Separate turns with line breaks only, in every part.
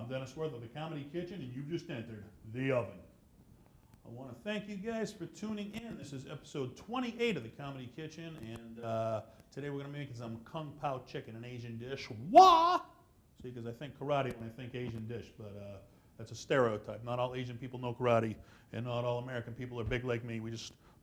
I'm Dennis Wirth of the Comedy Kitchen, and you've just entered the oven. I want to thank you guys for tuning in. This is episode 28 of the Comedy Kitchen, and today we're going to be making some Kung Pao chicken, an Asian dish. Wah! See, because I think karate when I think Asian dish, but that's a stereotype. Not all Asian people know karate, and not all American people are big like me.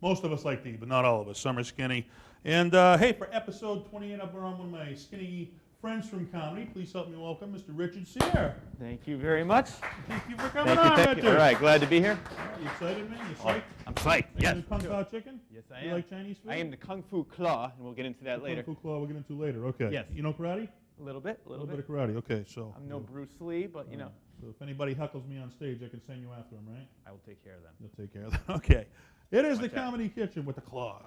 Most of us like to eat, but not all of us. Some are skinny. And hey, for episode 28, I'm on one of my skinny friends from comedy. Please help me welcome Mr. Richard Cyr.
Thank you very much.
Thank you for coming on, Richard.
All right, glad to be here.
You excited, man? You psyched?
I'm psyched, yes.
You Kung Pao chicken?
Yes, I am.
You like Chinese food?
I am the Kung Fu Claw, and we'll get into that later.
Kung Fu Claw we'll get into later, okay.
Yes.
You know karate?
A little bit.
A little bit of karate, okay. So
I'm no Bruce Lee, but you know.
So if anybody heckles me on stage, I can send you after him, right?
I will take care of them.
You'll take care of that. Okay. It is
Watch
the
out.
Comedy Kitchen with the claw.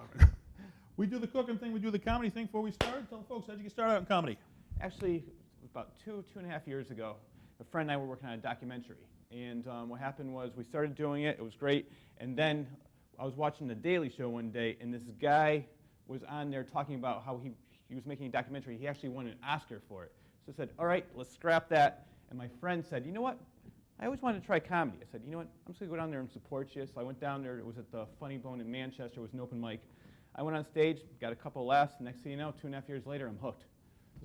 We do the cooking thing, we do the comedy thing before we start. Tell the folks, how'd you get started out in comedy?
Actually, about two and a half years ago, a friend and I were working on a documentary. And what happened was we started doing it. It was great. And then I was watching The Daily Show one day, and this guy was on there talking about how he was making a documentary. He actually won an Oscar for it. So I said, all right, let's scrap that. And my friend said, you know what? I always wanted to try comedy. I said, you know what? I'm just going to go down there and support you. So I went down there. It was at the Funny Bone in Manchester. It was an open mic. I went on stage, got a couple of laughs. Next thing you know, 2.5 years later, I'm hooked.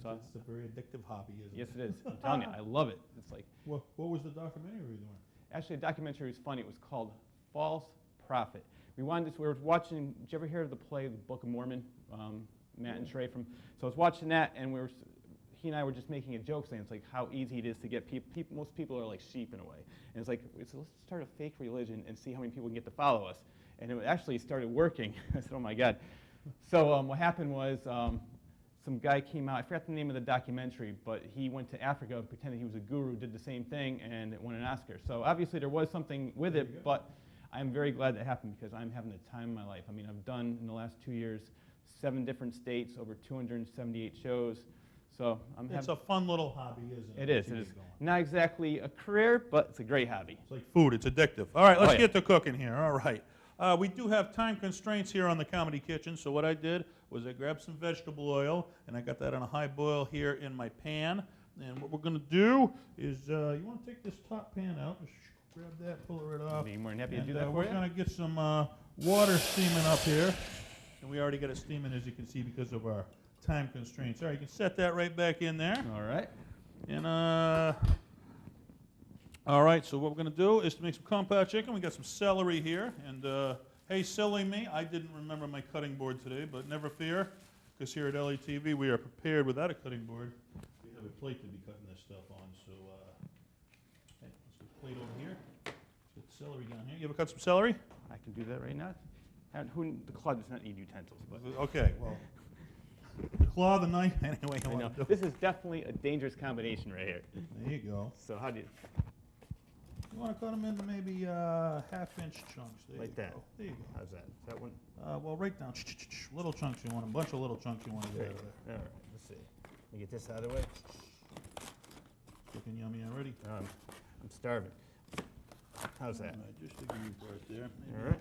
So
It's a very addictive hobby, isn't it?
yes, it is. I'm telling you, I love it. It's like
What was the documentary you were doing?
actually the documentary was funny. It was called False Prophet. We were watching. Did you ever hear of the play, The Book of Mormon? Matt and Trey from. So I was watching that, and he and I were just making a joke saying it's like how easy it is to get people. Most people are like sheep in a way, and it's like let's start a fake religion and see how many people can get to follow us. And it actually started working. I said, oh my God. So what happened was. Some guy came out, I forgot the name of the documentary, but he went to Africa and pretended he was a guru, did the same thing, and it won an Oscar. So obviously there was something with it, but I'm very glad that happened because I'm having the time of my life. I mean, I've done, in the last 2 years, 7 different states, over 278 shows. So
It's a fun little hobby, isn't it?
It is. It is not exactly a career, but it's a great hobby.
It's like food. It's addictive. All right, let's get to cooking here. All right. We do have time constraints here on the Comedy Kitchen, so what I did was I grabbed some vegetable oil, and I got that on a high boil here in my pan. And what we're going to do is, you want to take this top pan out, just grab that, pull it right off.
I'd be more than happy to do that for
We're
you.
going to get some water steaming up here. And we already got it steaming, as you can see, because of our time constraints. All right, you can set that right back in there.
All right.
And, all right, so what we're going to do is to make some Kung Pao chicken. We got some celery here. And, hey, silly me, I didn't remember my cutting board today, but never fear, because here at LATV we are prepared without a cutting board. We have a plate to be cutting this stuff on. So, hey, let's get the plate over here. Let's get the celery down here. You ever cut some celery?
I can do that right now. The claw does not need utensils, but
Okay, well, the claw, the knife, anyway.
I know. This is definitely a dangerous combination right here.
There you go.
So how do you?
You want to cut them into maybe half-inch chunks. There
Like
you
that.
Go. There you go.
How's that? Is that one?
Well, right down. Little chunks you want. A bunch of little chunks you want to get out of there.
All right. Let's see. Let me get this out of the way.
Looking yummy already.
I'm starving. How's that?
All right, just the green part there. Maybe
All right.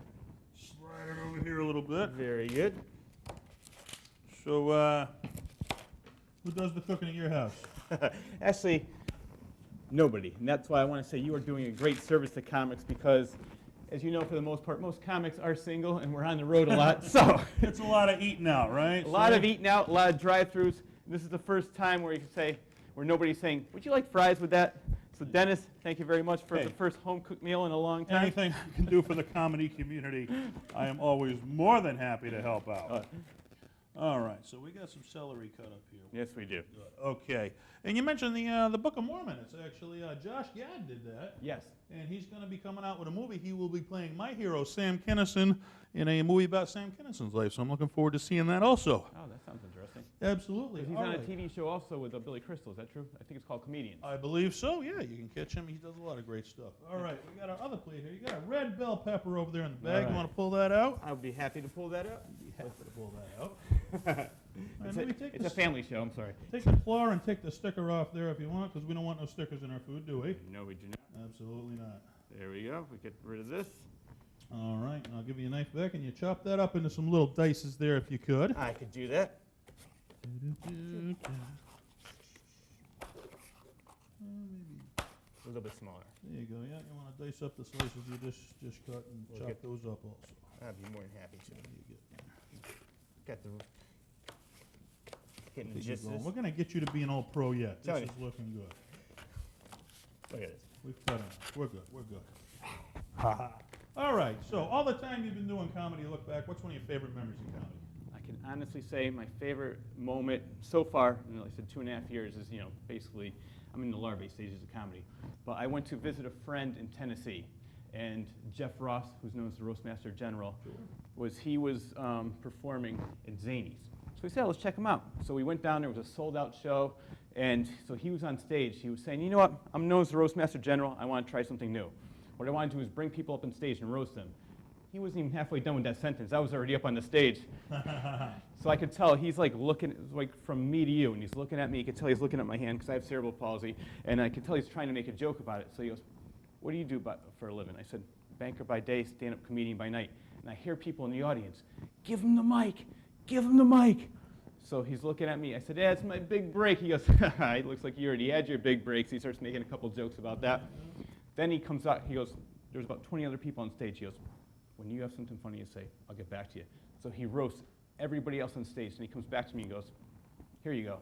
slide it over here a little bit.
Very good.
So, who does the cooking at your house?
Actually, nobody. And that's why I want to say you are doing a great service to comics because, as you know, for the most part, most comics are single and we're on the road a lot. So
It's a lot of eating out, right?
a lot of eating out, a lot of drive-throughs. This is the first time where you can say, where nobody's saying, would you like fries with that? So Dennis, thank you very much for the first home-cooked meal in a long time.
Anything I can do for the comedy community, I am always more than happy to help out. All right, so we got some celery cut up here.
Yes, we do.
Good. Okay. And you mentioned the Book of Mormon. It's actually Josh Gad did that.
Yes.
And he's going to be coming out with a movie. He will be playing my hero, Sam Kinison, in a movie about Sam Kinison's life. So I'm looking forward to seeing that also.
Oh, that sounds interesting.
Absolutely.
He's
All
on a
right.
TV show also with Billy Crystal. Is that true? I think it's called Comedians.
I believe so. Yeah, you can catch him. He does a lot of great stuff. All right, we got our other plate here. You got a red bell pepper over there in the bag.
All right.
You want to pull that out?
I'll be happy to pull that out.
Be happy to pull that out.
It's,
let me take
it's a
this-
family show. I'm sorry.
Take the claw and take the sticker off there if you want, because we don't want no stickers in our food, do we?
No, we do not.
Absolutely not.
There we go. We get rid of this.
All right, and I'll give you a knife back, and you chop that up into some little dices there if you could.
I could do that.
Maybe
little bit smaller.
There you go. Yeah, you want to dice up the slices you just cut and
We'll
chop
get-
those up also.
I'd be more than happy to.
There you go.
Got the hitting the
There you
gist.
go. We're going to get you to be an old pro yet. This
Tony.
is looking good.
Look at this.
We've cut enough. We're good. We're good. All right. So all the time you've been doing comedy, look back. What's one of your favorite memories of comedy?
I can honestly say my favorite moment so far, like I said, 2.5 years is, basically, I'm in the larvae stages of comedy. But I went to visit a friend in Tennessee, and Jeff Ross, who's known as the Roastmaster General, was performing at Zany's. So we said, let's check him out. So we went down there. It was a sold-out show, and so he was on stage. He was saying, you know what? I'm known as the Roastmaster General. I want to try something new. What I want to do is bring people up on stage and roast them. He wasn't even halfway done with that sentence. I was already up on the stage. So I could tell he's like looking like from me to you, and he's looking at me. You could tell he's looking at my hand because I have cerebral palsy, and I could tell he's trying to make a joke about it. So he goes, what do you do for a living? I said, banker by day, stand-up comedian by night. And I hear people in the audience, give him the mic, give him the mic. So he's looking at me. I said, yeah, it's my big break. He goes, it looks like you already had your big breaks. He starts making a couple jokes about that. Then he comes out, he goes, there's about 20 other people on stage. He goes, when you have something funny to say, I'll get back to you. So he roasts everybody else on stage, and he comes back to me and goes, here you go.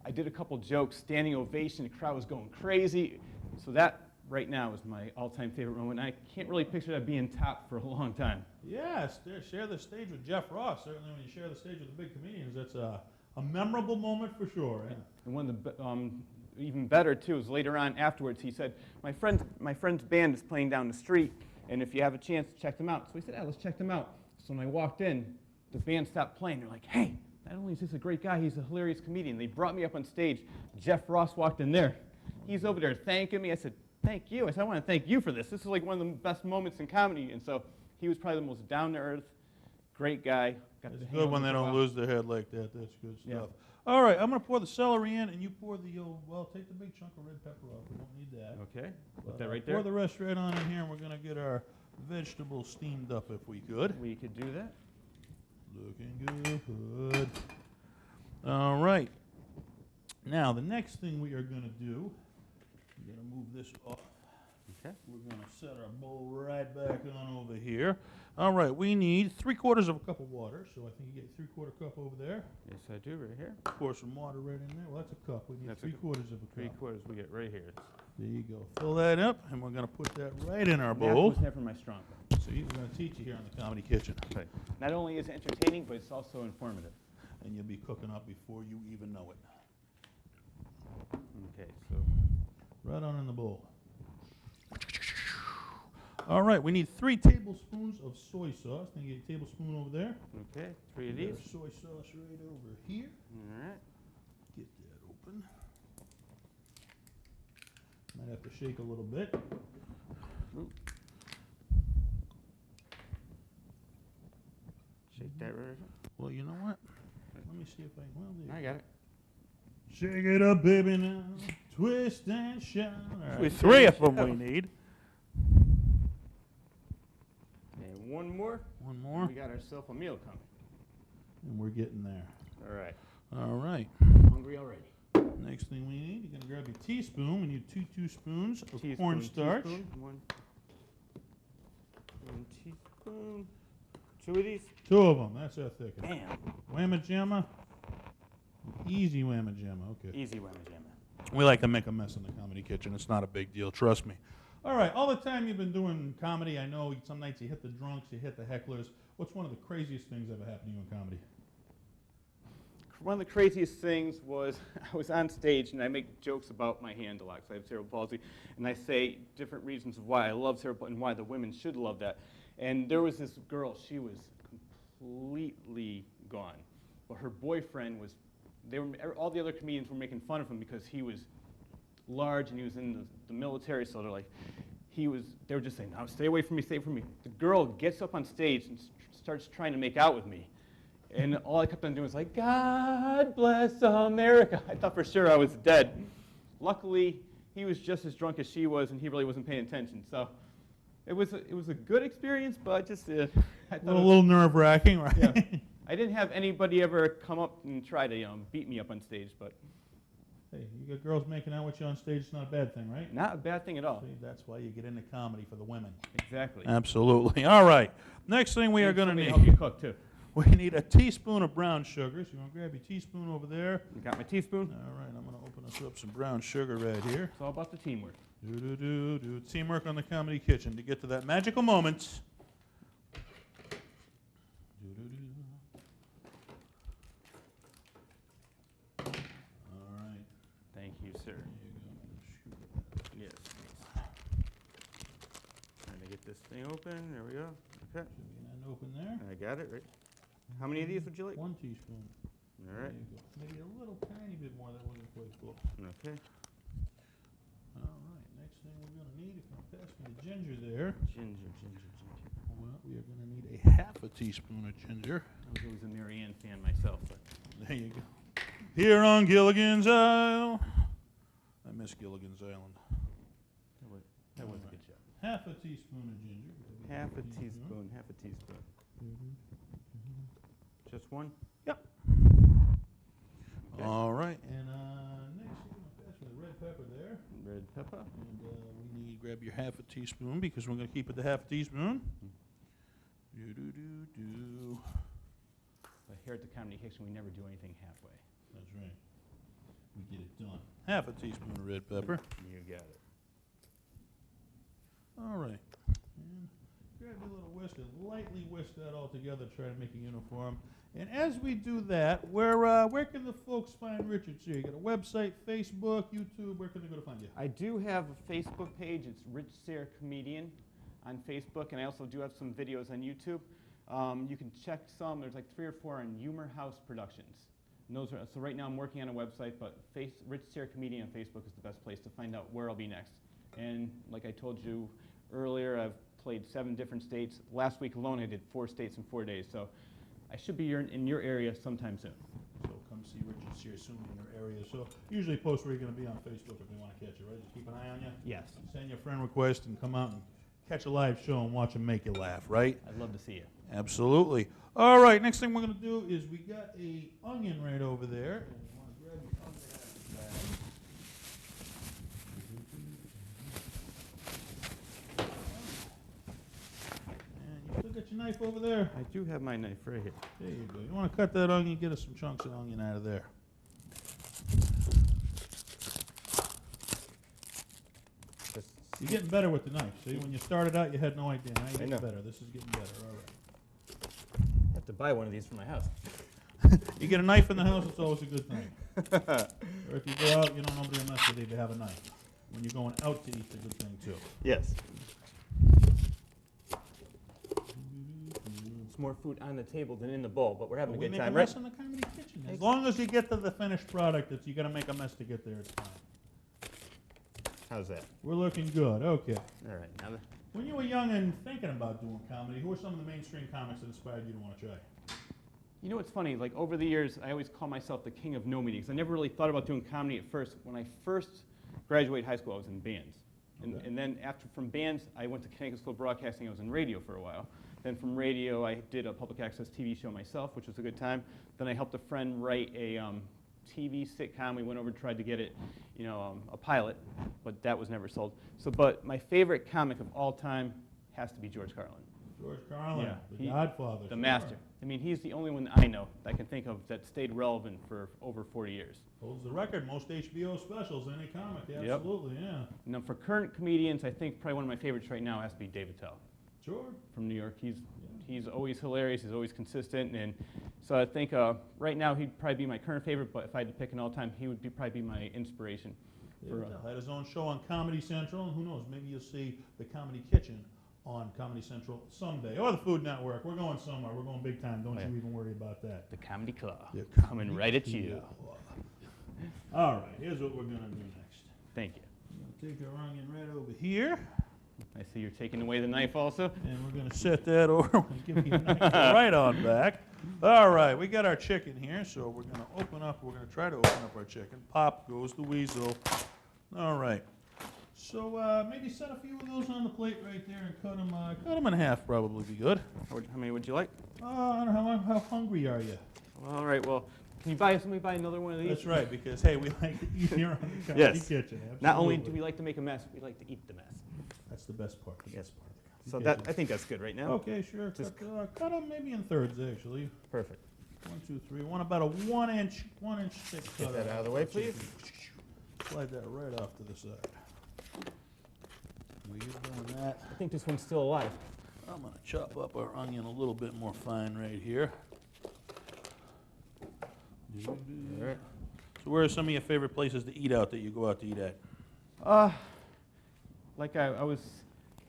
I did a couple jokes, standing ovation, the crowd was going crazy. So that, right now, is my all-time favorite moment. And I can't really picture that being top for a long time.
Yes, share the stage with Jeff Ross. Certainly when you share the stage with the big comedians, that's a memorable moment for sure. Yeah.
And one of the even better, too, is later on afterwards, he said, my friend's band is playing down the street, and if you have a chance, check them out. So we said, let's check them out. So when I walked in, the band stopped playing. They're like, hey, not only is this a great guy, he's a hilarious comedian. They brought me up on stage. Jeff Ross walked in there. He's over there thanking me. I said, thank you. I said, I want to thank you for this. This is like one of the best moments in comedy. And so he was probably the most down-to-earth, great guy.
It's good when they don't lose their head like that. That's good stuff.
Yeah.
All right, I'm going to pour the celery in, and you pour the, well, take the big chunk of red pepper off. We don't need that.
Okay, put
But,
that right there.
Pour the rest right on in here, and we're going to get our vegetables steamed up if we could.
We could do that.
Looking good. All right. Now, the next thing we are going to do, we're going to move this off.
Okay.
We're going to set our bowl right back on over here. All right, we need 3/4 of a cup of water, so I think you get 3/4 cup over there.
Yes, I do, right here.
Pour some water right in there. Well, that's a cup. We need
That's
3/4 of a cup.
3/4 we get right here.
There you go. Fill that up, and we're going to put that right in our
Math
bowl.
was never my strong point.
So we're going to teach you here in the Comedy Kitchen.
Okay. Not only is it entertaining, but it's also informative.
And you'll be cooking up before you even know it.
Okay, so
Right on in the bowl. All right, we need 3 tablespoons of soy sauce. Then you get a tablespoon over there.
okay, 3 of
Get
these.
our soy sauce right over here.
All right.
Get that open. Might have to shake a little bit.
Ooh. Shake that right.
Well, you know what? Let me see if I can. Well, there
I
you
got it.
go. Shake it up, baby, now. Twist and shout. All right,
Twist
3
and
of them
shout.
we need.
And one more.
One more.
We got ourselves a meal coming.
And we're getting there.
All right.
All right.
Hungry already.
Next thing we need, you're going to grab your teaspoon. We need 2 teaspoons of
Teaspoon,
cornstarch.
teaspoon, one teaspoon. 2 of these.
2 of them. That's our thickest.
Bam.
Whamma jamma. Easy whamma jamma. Okay.
Easy whammy jamma.
We like to make a mess in the Comedy Kitchen. It's not a big deal. Trust me. All right. All the time you've been doing comedy, I know some nights you hit the drunks, you hit the hecklers. What's one of the craziest things ever happened to you in comedy?
One of the craziest things was I was on stage and I make jokes about my hand a lot because I have cerebral palsy, and I say different reasons of why I love cerebral and why the women should love that. And there was this girl, she was completely gone, but her boyfriend was. All the other comedians were making fun of him because he was large and he was in the military, so they're like, they were just saying, no, stay away from me, stay away from me. The girl gets up on stage and starts trying to make out with me. And all I kept on doing was like, God bless America. I thought for sure I was dead. Luckily, he was just as drunk as she was, and he really wasn't paying attention. So it was a good experience, but just I thought
A little nerve-wracking, right?
Yeah. I didn't have anybody ever come up and try to beat me up on stage, but
Hey, you got girls making out with you on stage, it's not a bad thing, right?
Not a bad thing at all.
See, that's why you get into comedy, for the women.
Exactly.
Absolutely. All right. Next thing we are
And
going to
somebody
need,
help you cook too.
we need a teaspoon of brown sugar. So you want to grab your teaspoon over there.
You got my teaspoon.
All right, I'm going to open us up some brown sugar right here.
It's all about the teamwork.
Do. Teamwork on the Comedy Kitchen to get to that magical moment. All right.
Thank you, sir.
There you go.
Yes. Trying to get this thing open. There we go. Okay.
Should be an end open there.
I got it, right? How many of these would you like?
1 teaspoon.
All
There
right.
you go. Maybe a little tiny bit more. That wasn't quite full.
Okay.
All right. Next thing we're going to need, if you want to pass me the ginger there.
Ginger.
Well, we are going to need a half a teaspoon of ginger.
I was always a Mary Ann fan myself, but
There you go. Here on Gilligan's Isle. I miss Gilligan's Island.
that was a good job.
Half a teaspoon of ginger.
Half a teaspoon. Just one?
Yep.
Okay.
All right. And next, you're going to pass me the red pepper there.
Red pepper.
And we need, grab your half a teaspoon because we're going to keep it to half a teaspoon. Do.
But here at the Comedy Kitchen, we never do anything halfway.
That's right. We get it done. Half a teaspoon of red pepper.
You got it.
All right. And grab your little whisk and lightly whisk that all together. Try to make a uniform. And as we do that, where can the folks find Richard Cyr? You got a website, Facebook, YouTube. Where can they go to find you?
I do have a Facebook page. It's Rich Cyr Comedian on Facebook, and I also do have some videos on YouTube. You can check some. There's like 3 or 4 on Humor House Productions. And those are, so right now I'm working on a website, but Rich Cyr Comedian on Facebook is the best place to find out where I'll be next. And like I told you earlier, I've played 7 different states. Last week alone, I did 4 states in 4 days. So I should be in your area sometime soon.
So come see Richard Cyr soon in your area. So usually post where you're going to be on Facebook if they want to catch you, right? Just keep an eye on you.
Yes.
Send your friend request and come out and catch a live show and watch them make you laugh, right?
I'd love to see you.
Absolutely. All right, next thing we're going to do is we got a onion right over there. And you want to grab your onion out of the bag. And you still got your knife over there?
I do have my knife right here.
There you go. You want to cut that onion, get us some chunks of onion out of there. You're getting better with the knife. See, when you started out, you had no idea. Now you're getting better. This is getting better. All right.
I have to buy one of these for my house.
You get a knife in the house, it's always a good thing. Or if you go out, you know nobody will mess with you if you have a knife. When you're going out to eat, it's a good thing too.
Yes. It's more food on the table than in the bowl, but we're having a good time,
We
right?
make a mess in the comedy kitchen. As long as you get to the finished product, you got to make a mess to get there. It's fine.
How's that?
We're looking good. Okay.
All right. Now
When you were young and thinking about doing comedy, who were some of the mainstream comics that inspired you to want to try?
you know what's funny? Like over the years, I always call myself the king of no meetings. I never really thought about doing comedy at first. When I first graduated high school, I was in bands.
Okay.
And then from bands, I went to Connecticut School of Broadcasting. I was in radio for a while. Then from radio, I did a public access TV show myself, which was a good time. Then I helped a friend write a TV sitcom. We went over and tried to get it, a pilot, but that was never sold. But my favorite comic of all time has to be George Carlin.
George Carlin,
Yeah,
the Godfather.
The master. I mean, he's the only one that I know that I can think of that stayed relevant for over 40 years.
Holds the record, most HBO specials, any comic,
Yep.
absolutely, yeah.
Now, for current comedians, I think probably one of my favorites right now has to be David Tell
Sure.
from New York. He's always hilarious. He's always consistent, and so I think right now he'd probably be my current favorite. But if I had to pick an all-time, he would probably be my inspiration.
David Tell had his own show on Comedy Central, and who knows, maybe you'll see the Comedy Kitchen on Comedy Central someday, or the Food Network. We're going somewhere. We're going big time. Don't you even worry about that.
The Comedy Club
The
coming
Comedy
right at you.
Club. All right, here's what we're going to do next.
Thank you.
I'm going to take our onion right over here,
I see you're taking away the knife also.
and we're going to set that over. We're going to give you a knife right on back. All right, we got our chicken here, so we're going to open up. We're going to try to open up our chicken. Pop goes the weasel. All right. So maybe set a few of those on the plate right there and cut them in half. Probably be good.
How many would you like?
I don't know how hungry are you?
All right. Well, somebody buy another one of these?
That's right, because, hey, we like to eat here on the Comedy
Yes.
Kitchen.
Not only do
absolutely.
we like to make a mess, we like to eat the mess.
That's the best part,
Yes.
part of the
So
Comedy
that,
Kitchen.
I think that's good right now.
Okay, sure.
Just-
Cut them maybe in thirds, actually.
Perfect.
1, 2, 3. Want about a 1-inch thick cut.
Get that out of the way, please.
Slide that right off to the side. While you're doing that,
I think this one's still alive.
I'm going to chop up our onion a little bit more fine right here.
All right.
So where are some of your favorite places to eat out that you go out to eat at?
Like I was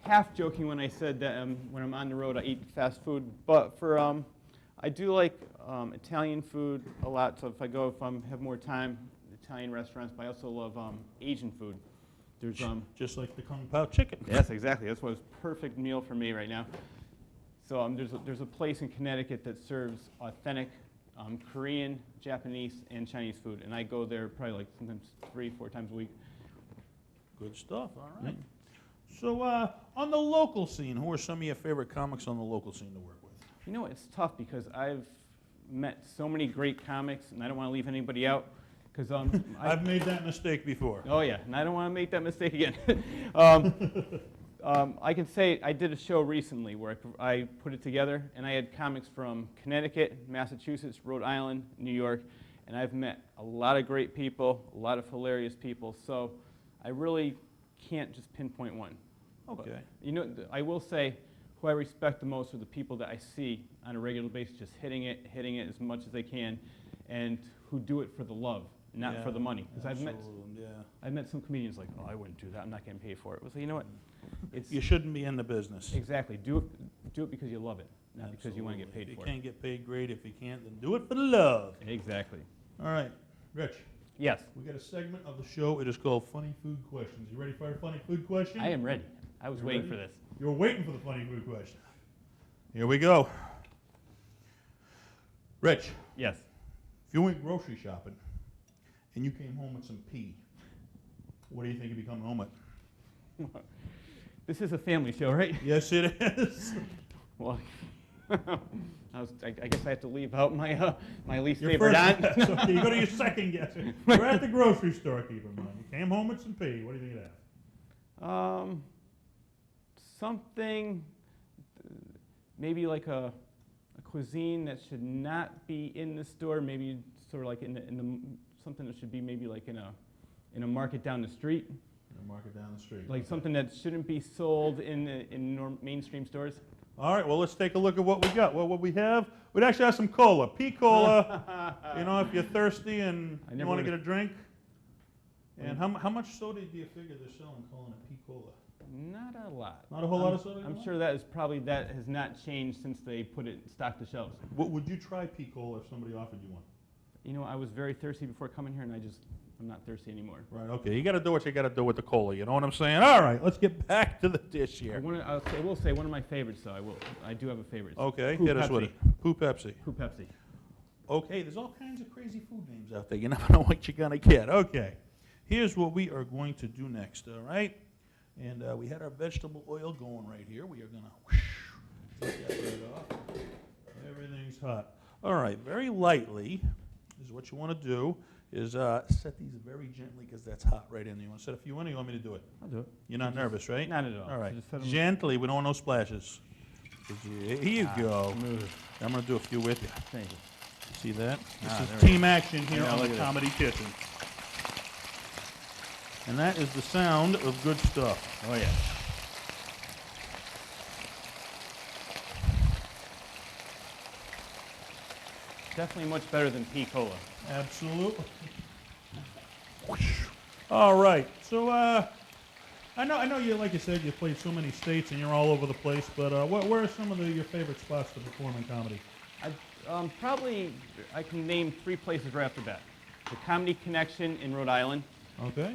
half joking when I said that when I'm on the road I eat fast food, but for I do like Italian food a lot. So if I have more time, Italian restaurants. But I also love Asian food. There's
Just like the Kung Pao chicken.
yes, exactly. That's what's perfect meal for me right now. So there's a place in Connecticut that serves authentic Korean, Japanese, and Chinese food, and I go there probably like sometimes 3-4 times a week.
Good stuff, all right. So on the local scene, who are some of your favorite comics on the local scene to work with?
You know, it's tough because I've met so many great comics, and I don't want to leave anybody out. Because
I've made that mistake before.
oh yeah, and I don't want to make that mistake again. I can say I did a show recently where I put it together, and I had comics from Connecticut, Massachusetts, Rhode Island, New York, and I've met a lot of great people, a lot of hilarious people. So I really can't just pinpoint one.
Okay.
But, you know, I will say who I respect the most are the people that I see on a regular basis just hitting it as much as they can, and who do it for the love, not for the money. Because I've met some comedians like, oh, I wouldn't do that. I'm not getting paid for it. Well, so you know what?
You shouldn't be in the business.
Exactly. Do it because you love it, not because you want to get paid
If
for
you
it.
can't get paid, great. If you can't, then do it for the love.
Exactly.
All right, Rich.
Yes,
We got a segment of the show. It is called Funny Food Questions. You ready for our funny food question?
I am ready. I was
You
waiting
ready?
for this.
You're waiting for the funny food question. Here we go. Rich,
Yes.
if you went grocery shopping and you came home with some pee, what do you think you'd be coming home with?
This is a family show, right?
Yes, it is.
Well, I guess I have to leave out my my least
Your
favorite
first
aunt.
guess. Okay, you go to your second guess. We're at the grocery store, keep in mind. You came home with some pee. What do you think of that?
Something maybe like a cuisine that should not be in the store. Maybe sort of like in the something that should be maybe like in a market down the street.
Market down the street.
Like something that shouldn't be sold in mainstream stores.
All right, well, let's take a look at what we got. Well, what we have, we'd actually have some cola. Pea cola, you know, if you're thirsty and you want to get a drink. And how much soda do you figure they're selling calling it pea cola?
Not a lot.
Not a whole lot of soda?
I'm sure that has not changed since they stocked the shelves.
Would you try pea cola if somebody offered you one?
You know, I was very thirsty before coming here, and I'm not thirsty anymore.
Right, okay. You got to do what you got to do with the cola. You know what I'm saying? All right, let's get back to the dish here.
I will say one of my favorites, though. I do have a favorite.
Okay,
Poo
hit us
Pepsi.
with it. Poo Pepsi.
Poo Pepsi.
Okay, there's all kinds of crazy food names out there. You never know what you're going to get. Okay, here's what we are going to do next, all right? And we had our vegetable oil going right here. We are going to take that right off. Everything's hot. All right, very lightly is what you want to do is set these very gently because that's hot right in there. You want to set a few in or you want me to do it?
I'll do it.
You're not nervous, right?
Not at all.
All right,
So just set 'em-
gently. We don't want no splashes. Here you go.
Smooth.
I'm going to do a few with you.
Thank you.
See that?
Ah,
This
there
is
we
team action here
Yeah,
on
look
the
at this.
Comedy Kitchen. And that is the sound of good stuff.
Oh, yeah. Definitely much better than pea cola.
Absolutely. All right. So I know you, like you said, you played so many states and you're all over the place. But where are some of your favorite spots to perform in comedy?
Probably I can name 3 places right off the bat. The Comedy Connection in Rhode Island.
Okay.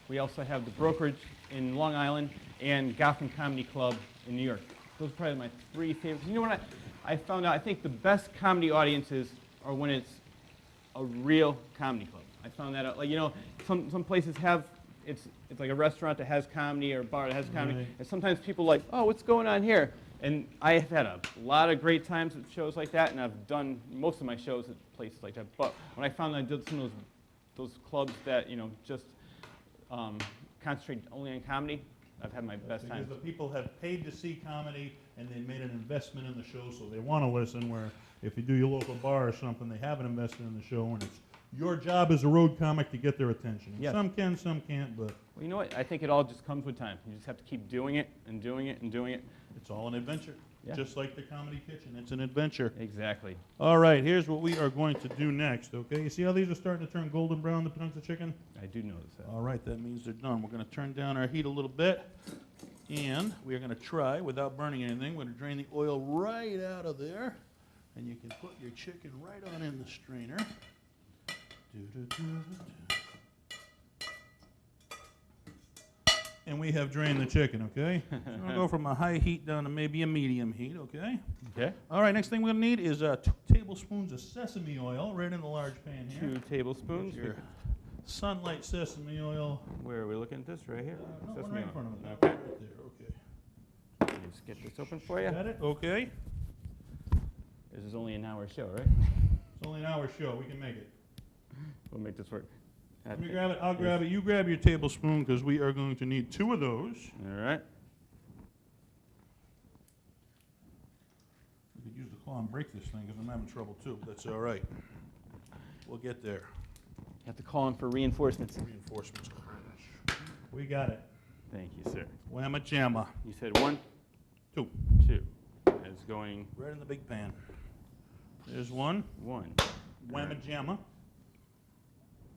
We also have the Brokerage in Long Island and Gotham Comedy Club in New York. Those are probably my 3 favorites. You know what I found out? I think the best comedy audiences are when it's a real comedy club. I found that out. Like, you know, some places have it's like a restaurant that has comedy or a bar that has comedy,
Right.
and sometimes people are like, oh, what's going on here? And I have had a lot of great times at shows like that, and I've done most of my shows at places like that. But when I found I did some of those clubs that, you know, just concentrate only on comedy, I've had my best time.
Because the people have paid to see comedy, and they made an investment in the show, so they want to listen, where if you do your local bar or something, they haven't invested in the show, and it's your job as a road comic to get their attention.
Yes.
Some can, some can't, but
Well, you know what? I think it all just comes with time. You just have to keep doing it and doing it and doing it.
it's all an adventure.
Yeah.
Just like the Comedy Kitchen, it's an adventure.
Exactly.
All right, here's what we are going to do next, okay? You see how these are starting to turn golden brown, the chunks of chicken?
I do notice that.
All right, that means they're done. We're going to turn down our heat a little bit, and we are going to try, without burning anything, we're going to drain the oil right out of there, and you can put your chicken right on in the strainer. And we have drained the chicken, okay? So we're going to go from a high heat down to maybe a medium heat, okay?
Okay.
All right, next thing we're going to need is 2 tablespoons of sesame oil right in the large pan here.
2 tablespoons.
Your Sunlight sesame oil.
Where are we looking at this? Right here?
No,
Sesame
right in
oil.
front of it.
Okay.
Right there, okay.
Let me just get this open for you.
Got it? Okay.
This is only an hour show, right?
It's only an hour show. We can make it.
We'll make this work.
Let me grab it. I'll grab it. You grab your tablespoon because we are going to need 2 of those.
All right.
We could use the claw and break this thing because I'm having trouble too, but that's all right. We'll get there.
You have to call in for reinforcements.
Reinforcements. We got it.
Thank you, sir.
Whamma jamma.
You said 1,
2.
2. It's going
Right in the big pan. There's 1.
1.
Whamma jamma.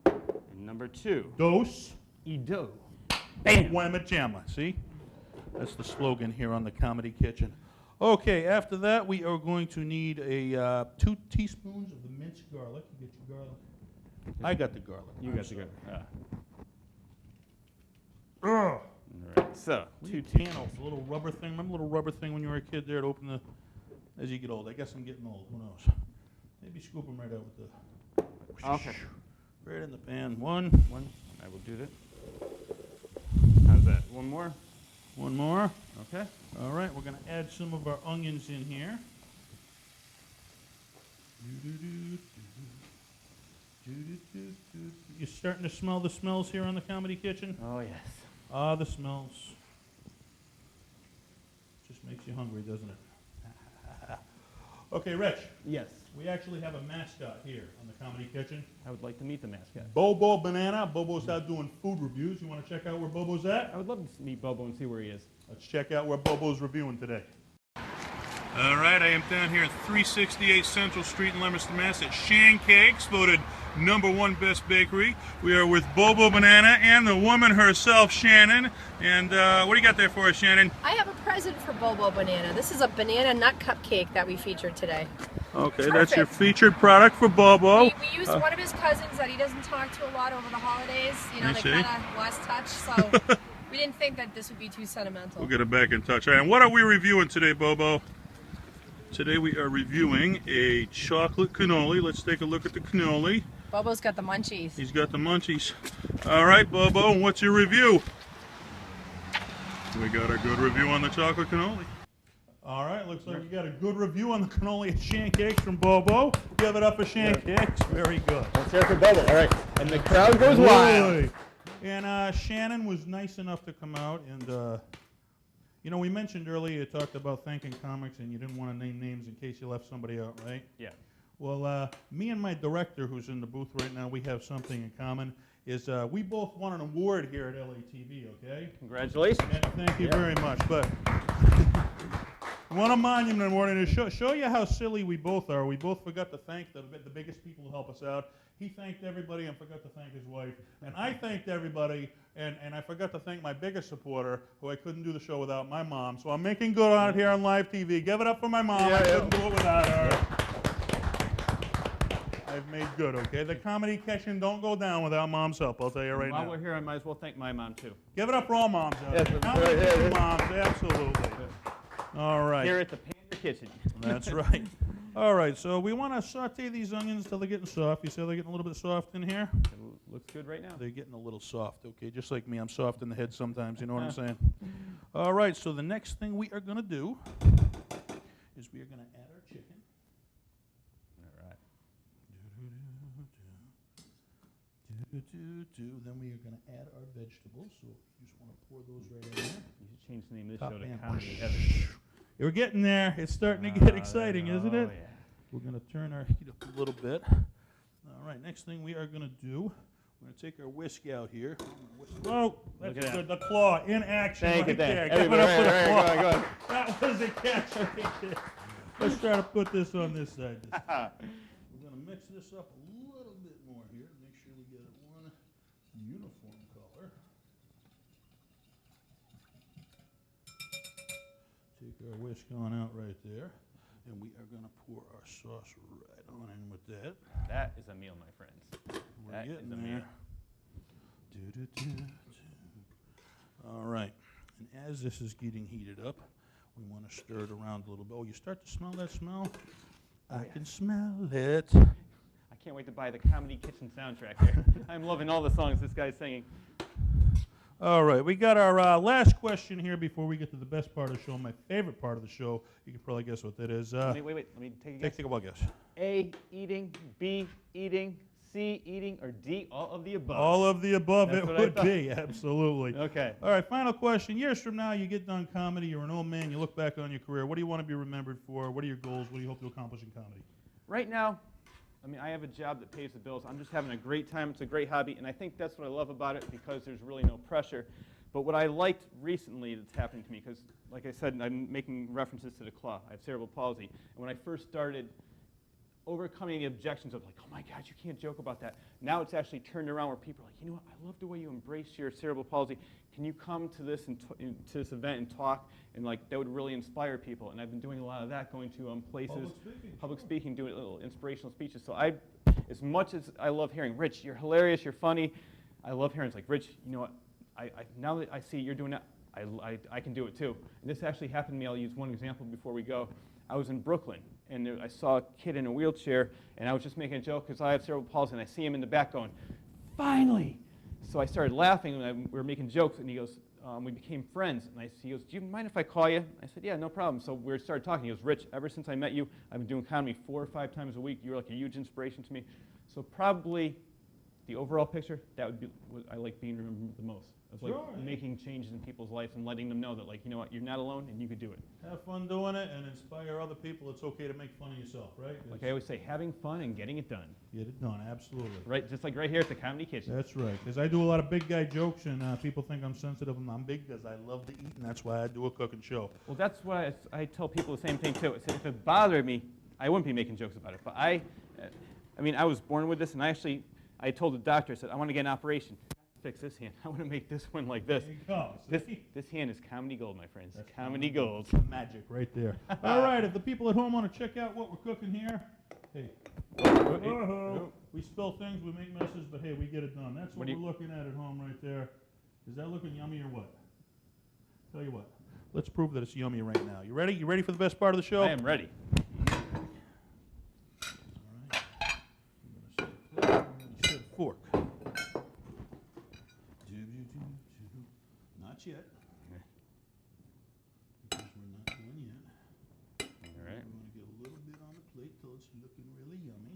And number 2.
Dos.
Edo. Bam.
Whamma jamma. See? That's the slogan here on the Comedy Kitchen. Okay, after that, we are going to need a 2 teaspoons of the minced garlic. You get your garlic. I got the garlic.
You
I'm
got to
sorry.
go.
Ugh.
All right. So, 2
Tano, the little rubber thing. Remember the little rubber thing when you were a kid there to open the... As you get old. I guess I'm getting old. Who knows? Maybe scoop them right out with the...
Okay.
Right in the pan. 1.
I will do that. How's that? 1 more?
1 more.
Okay.
All right, we're going to add some of our onions in here. You're starting to smell the smells here on the Comedy Kitchen?
Oh, yes.
Ah, the smells. Just makes you hungry, doesn't it? Okay, Rich,
Yes.
we actually have a mascot here on the Comedy Kitchen.
I would like to meet the mascot.
Bobo Banana. Bobo's out doing food reviews. You want to check out where Bobo's at?
I would love to meet Bobo and see where he is.
Let's check out where Bobo's reviewing today. All right, I am down here at 368 Central Street in Leominster, Mass. at Shan Cakes, voted #1 best bakery. We are with Bobo Banana and the woman herself, Shannon. And what do you got there for us, Shannon?
I have a present for Bobo Banana. This is a banana nut cupcake that we featured today.
Okay, that's your featured product for Bobo.
We used one of his cousins that he doesn't talk to a lot over the holidays. You know, they kind of lost touch, so we didn't think that this would be too sentimental.
We'll get it back in touch. All right, and what are we reviewing today, Bobo? Today we are reviewing a chocolate cannoli. Let's take a look at the cannoli.
Bobo's got the munchies.
He's got the munchies. All right, Bobo, and what's your review? We got a good review on the chocolate cannoli. All right, looks like we got a good review on the cannoli at Shan Cakes from Bobo. Give it up for Shan Cakes. Very good.
Let's hear for Bobo. All right. And the crowd goes wild.
Really? And Shannon was nice enough to come out and, you know, we mentioned earlier you talked about thanking comics and you didn't want to name names in case you left somebody out, right?
Yeah.
Well, me and my director, who's in the booth right now, we have something in common. Is we both won an award here at LATV, okay?
Congratulations.
And thank you very much. But won a monument award, and to show you how silly we both are, we both forgot to thank the biggest people who help us out. He thanked everybody and forgot to thank his wife. And I thanked everybody, and I forgot to thank my biggest supporter, who I couldn't do the show without, my mom. So I'm making good on it here on live TV. Give it up for my mom. I couldn't do it without her. I've made good, okay? The Comedy Kitchen don't go down without Mom's help, I'll tell you right now.
While we're here, I might as well thank my mom, too.
Give it up for all moms out there.
Yes,
Comedy
right,
Kitchen
yeah.
moms, absolutely. All right.
Here at the Panda Kitchen.
That's right. All right, so we want to saute these onions till they're getting soft. You say they're getting a little bit soft in here?
A Looks good right now.
They're getting a little soft, okay? Just like me, I'm soft in the head sometimes, you know what I'm saying? All right, so the next thing we are going to do is we are going to add our chicken.
All right.
Then we are going to add our vegetables. So you just want to pour those right in there.
You should change the name of this
Top
show to
man.
Comedy Heaven.
We're getting there. It's starting to get exciting, isn't it?
Oh, yeah.
We're going to turn our heat up a little bit. All right, next thing we are going to do, we're going to take our whisk out here. Oh, that's
Look at
good. The claw in action
Thank you,
right there.
thank you.
Give it up for the
Everybody,
claw.
go ahead.
That was a catch right there. Let's try to put this on this side. We're going to mix this up a little bit more here to make sure we get it one uniform color. Take our whisk on out right there, and we are going to pour our sauce right on in with that.
That is a meal, my friends.
We're
That
getting
is a
there.
meal.
All right, and as this is getting heated up, we want to stir it around a little bit. Oh, you start to smell that smell? I can smell it.
I can't wait to buy the Comedy Kitchen soundtrack here. I'm loving all the songs this guy's singing.
All right, we got our last question here before we get to the best part of the show, my favorite part of the show. You can probably guess what that is.
Wait. Let me take a guess.
Take a wild guess.
A, eating. B, eating. C, eating. Or D, all of the above.
All of the above.
That's
It
what I
would
thought.
be, absolutely.
Okay.
All right, final question. Years from now, you get done comedy, you're an old man, you look back on your career. What do you want to be remembered for? What are your goals? What do you hope to accomplish in comedy?
Right now, I mean, I have a job that pays the bills. I'm just having a great time. It's a great hobby, and I think that's what I love about it because there's really no pressure. But what I liked recently that's happening to me, because like I said, I'm making references to the claw. I have cerebral palsy. And when I first started overcoming the objections of like, oh my God, you can't joke about that. Now it's actually turned around where people are like, you know what, I love the way you embrace your cerebral palsy. Can you come to this and to this event and talk? And like that would really inspire people. And I've been doing a lot of that, going to places, public speaking, doing little inspirational speeches. So as much as I love hearing, Rich, you're hilarious, you're funny, I love hearing it's like, Rich, you know what, now that I see you're doing that, I can do it too. And this actually happened to me. I'll use one example before we go. I was in Brooklyn, and I saw a kid in a wheelchair, and I was just making a joke because I have cerebral palsy, and I see him in the back going, finally! So I started laughing, and we were making jokes, and he goes, we became friends. And he goes, do you mind if I call you? I said, yeah, no problem. So we started talking. He goes, Rich, ever since I met you, I've been doing comedy 4 or 5 times a week. You're like a huge inspiration to me. So probably the overall picture, that would be what I like being remembered the most. Of like making changes in people's lives and letting them know that, like, you know what, you're not alone and you could do it.
Have fun doing it and inspire other people. It's okay to make fun of yourself, right?
Like I always say, having fun and getting it done.
Get it done, absolutely.
Right, just like right here at the Comedy Kitchen.
That's right, because I do a lot of big guy jokes, and people think I'm sensitive, and I'm big because I love to eat, and that's why I do a cooking show.
Well, that's why I tell people the same thing, too. I said, if it bothered me, I wouldn't be making jokes about it. But I mean, I was born with this, and I told the doctor, I said, I want to get an operation. Fix this hand. I want to make this one like this.
There you go.
This hand is comedy gold, my friends. That's comedy gold.
Magic right there. All right, if the people at home want to check out what we're cooking here, hey, we spill things, we make messes, but hey, we get it done. That's what we're looking at home right there. Is that looking yummy or what? Tell you what, let's prove that it's yummy right now. You ready? You ready for the best part of the show?
I am ready.
All right. I'm going to set a fork. Not yet. Because we're not done yet.
All right.
We want to get a little bit on the plate till it's looking really yummy.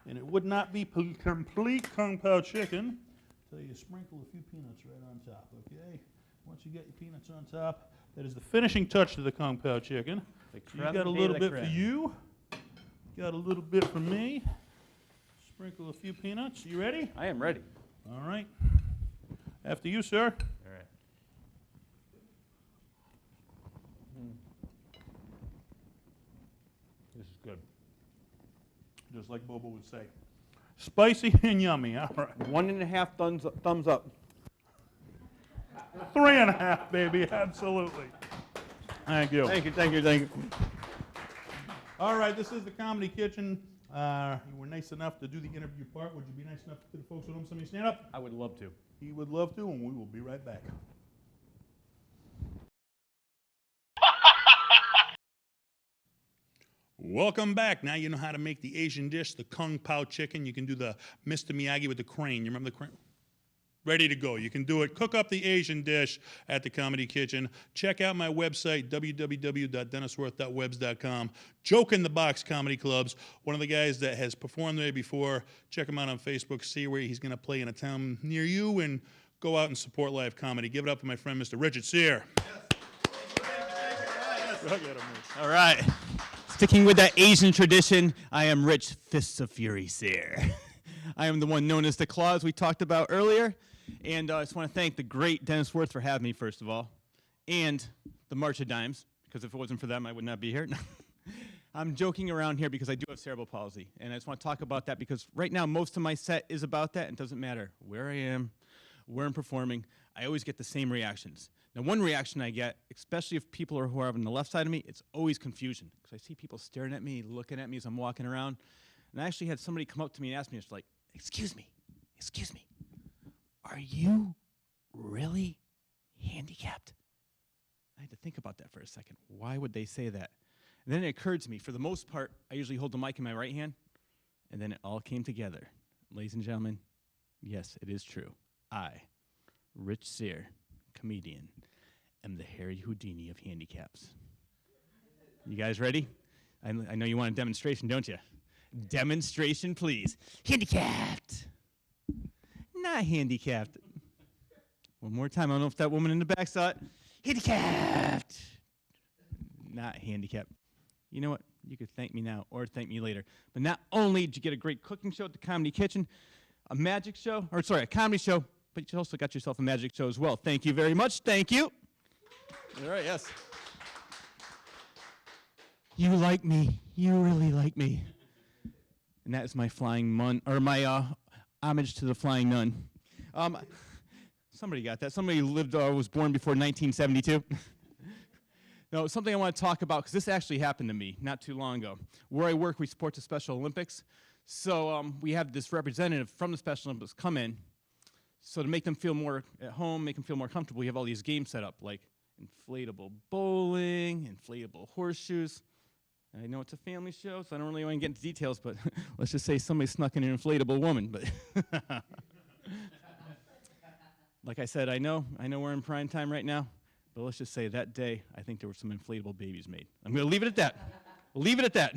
And it would not be complete Kung Pao chicken until you sprinkle a few peanuts right on top, okay? Once you get your peanuts on top, that is the finishing touch to the Kung Pao chicken. So you got a little bit for you. Got a little bit for me. Sprinkle a few peanuts. You ready?
I am ready.
All right. After you, sir.
All right. This is good.
Just like Bobo would say. Spicy and yummy. All right.
1.5 thumbs up.
3.5, baby. Absolutely. Thank you.
Thank you, thank you, thank you.
All right, this is the Comedy Kitchen. You were nice enough to do the interview part. Would you be nice enough to the folks at home? Somebody stand up?
I would love to.
He would love to, and we will be right back. Welcome back. Now you know how to make the Asian dish, the Kung Pao chicken. You can do the Mr. Miyagi with the crane. You remember the crane? Ready to go. You can do it. Cook up the Asian dish at the Comedy Kitchen. Check out my website, www.denniswirth.webs.com. Joke in the Box Comedy Clubs. One of the guys that has performed there before. Check him out on Facebook. See where he's going to play in a town near you and go out and support live comedy. Give it up for my friend, Mr. Richard Cyr.
All right. Sticking with that Asian tradition, I am Rich Fists of Fury Cyr. I am the one known as the Claws we talked about earlier. And I just want to thank the great Dennis Wirth for having me, first of all, and the March of Dimes, because if it wasn't for them, I would not be here. I'm joking around here because I do have cerebral palsy, and I just want to talk about that because right now most of my set is about that, and it doesn't matter where I am, where I'm performing, I always get the same reactions. Now, one reaction I get, especially if people are who are on the left side of me, it's always confusion, because I see people staring at me, looking at me as I'm walking around, and I actually had somebody come up to me and ask me, it's like, excuse me, are you really handicapped? I had to think about that for a second. Why would they say that? And then it occurred to me, for the most part, I usually hold the mic in my right hand, and then it all came together. Ladies and gentlemen, yes, it is true. I, Rich Cyr, comedian, am the Harry Houdini of handicaps. You guys ready? I know you want a demonstration, don't you? Demonstration, please. Handicapped. Not handicapped. One more time. I don't know if that woman in the back saw it. Handicapped. Not handicapped. You know what? You could thank me now or thank me later. But not only did you get a great cooking show at the Comedy Kitchen, a comedy show, but you also got yourself a magic show as well. Thank you very much. Thank you. All right, yes. You like me. You really like me. And that is my homage to the flying nun. Somebody got that. Somebody was born before 1972. No, something I want to talk about, because this actually happened to me not too long ago. Where I work, we support the Special Olympics. So we have this representative from the Special Olympics come in. So to make them feel more at home, make them feel more comfortable, we have all these games set up, like inflatable bowling, inflatable horseshoes. And I know it's a family show, so I don't really want to get into details, but let's just say somebody snuck in an inflatable woman. But like I said, I know we're in prime time right now, but let's just say that day, I think there were some inflatable babies made. I'm going to leave it at that. We'll leave it at that.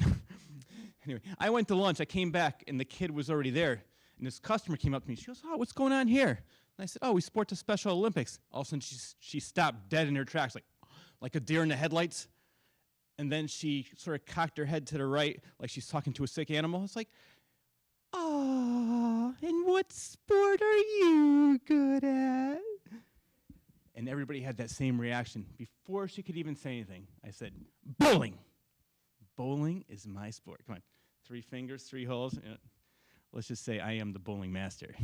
Anyway, I went to lunch. I came back, and the kid was already there. And this customer came up to me. She goes, "Oh, what's going on here?" And I said, "Oh, we support the Special Olympics." All of a sudden, she stopped dead in her tracks, like a deer in the headlights. And then she sort of cocked her head to the right, like she's talking to a sick animal. It's like, "Oh, and what sport are you good at?" And everybody had that same reaction. Before she could even say anything, I said, "Bowling. Bowling is my sport." Come on, 3 fingers, 3 holes. Let's just say I am the bowling master.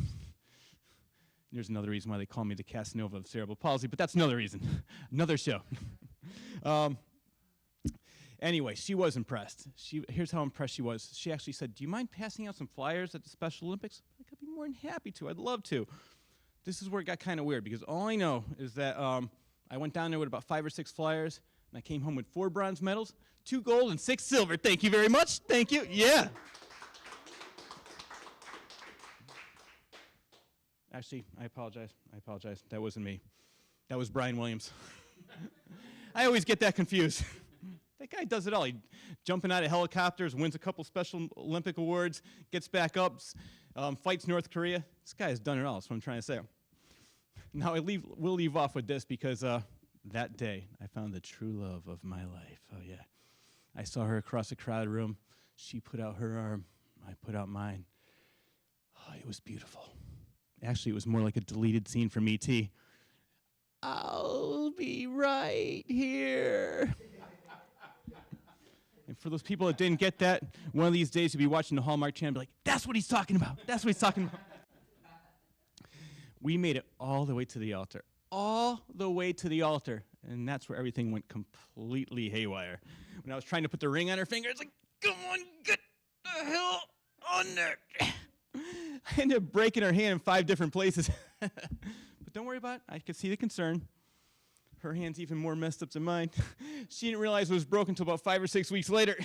There's another reason why they call me the Casanova of cerebral palsy, but that's another reason. Another show. Anyway, she was impressed. Here's how impressed she was. She actually said, "Do you mind passing out some flyers at the Special Olympics?" I could be more than happy to. I'd love to. This is where it got kind of weird, because all I know is that I went down there with about 5 or 6 flyers, and I came home with 4 bronze medals, 2 gold, and 6 silver. Thank you very much. Thank you. Yeah. Actually, I apologize. That wasn't me. That was Brian Williams. I always get that confused. That guy does it all. He jumping out of helicopters, wins a couple Special Olympic awards, gets back up, fights North Korea. This guy has done it all. That's what I'm trying to say. Now, we'll leave off with this because that day I found the true love of my life. Oh, yeah. I saw her across a crowded room. She put out her arm. I put out mine. Oh, it was beautiful. Actually, it was more like a deleted scene from E.T. "I'll be right here." And for those people that didn't get that, one of these days you'll be watching the Hallmark Channel and be like, "That's what he's talking about. That's what he's talking about." We made it all the way to the altar. All the way to the altar. And that's where everything went completely haywire. When I was trying to put the ring on her finger, it's like, "Come on, get the hell on there." I ended up breaking her hand in 5 different places. But don't worry about it. I could see the concern. Her hand's even more messed up than mine. She didn't realize it was broken until about 5 or 6 weeks later.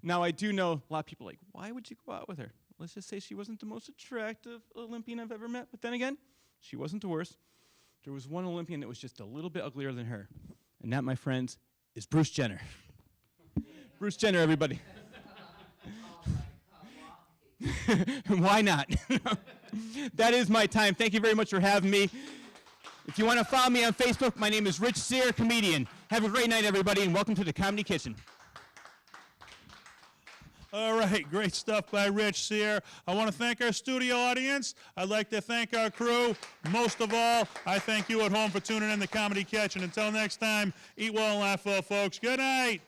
Now, I do know a lot of people are like, why would you go out with her? Let's just say she wasn't the most attractive Olympian I've ever met. But then again, she wasn't the worst. There was one Olympian that was just a little bit uglier than her. And that, my friends, is Bruce Jenner. Bruce Jenner, everybody. Why not? That is my time. Thank you very much for having me. If you want to follow me on Facebook, my name is Richard Cyr, comedian. Have a great night, everybody, and welcome to the Comedy Kitchen.
All right, great stuff by Rich Cyr. I want to thank our studio audience. I'd like to thank our crew. Most of all, I thank you at home for tuning in to Comedy Kitchen. Until next time, eat well and laugh well, folks. Good night.